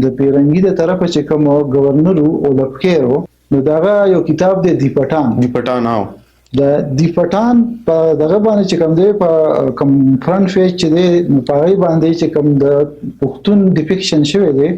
د پیرنګي د طرفه چې کوم گورنر اولف کیرو نو دغه یو کتاب دی دی پټان د دی پټان په دغه باندې چې کوم دی په کوم فرنٹ پیج چې دی نو په هغه باندې چې کوم د پښتون ډیپیکشن شوی دی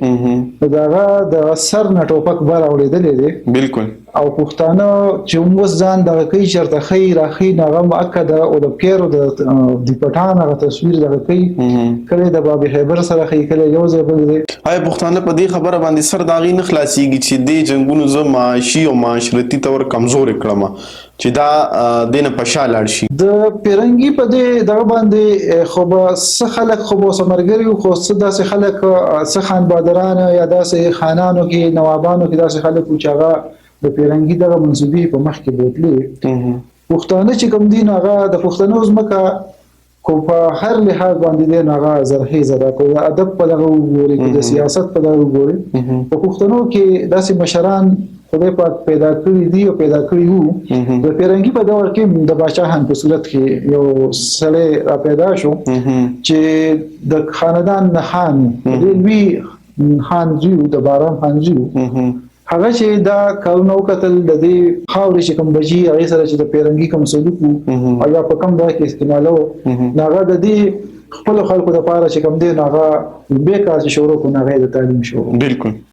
دغه د سر نه ټوپک بار اوریدلې دی بالکل او پښتانه چې موږ ځان دغه کوي چرته خی راخي نغه مؤکد او د پیرو د دی پټان هغه تصویر دغه کوي کله د باب خیبر سره خی کله یو ځای بل دی آیا پښتانه په دې خبره باندې سر داغي نه خلاصيږي چې د جنگونو زما معاشي او معاشرتي تور کمزور کړم چې دا دینه پشا لاړ شي د پیرنګي په دې دغه باندې خو به څه خلک خو به سمرګری خو څه داسې خلک څه خان بادران یا داسې خانانو کې نوابانو کې داسې خلک چې هغه د پیرنګي دغه منسوبي په مخ کې بوتلي پښتانه چې کوم دین هغه د پښتنو زمکه کو په هر لحاظ باندې دی هغه زرخی زده کو ادب په دغه وګوري د سیاست په دغه وګوري په پښتنو کې داسې مشران خدای پاک پیدا کړی دی او پیدا کړی وو د پیرنګي په دور کې د بادشاہان په صورت کې یو سړی را پیدا شو چې د خاندان خان دی وی خان جیو د باران خان جیو هغه چې دا کارونه وکتل د دې خاورې چې کوم بجی هغه سره چې د پیرنګي کوم سلوک او یا په کوم ځای کې استعمالو هغه د دې خپل خلکو د پاره چې کوم دی هغه به کار شروع کو نه غیر تعلیم شروع بالکل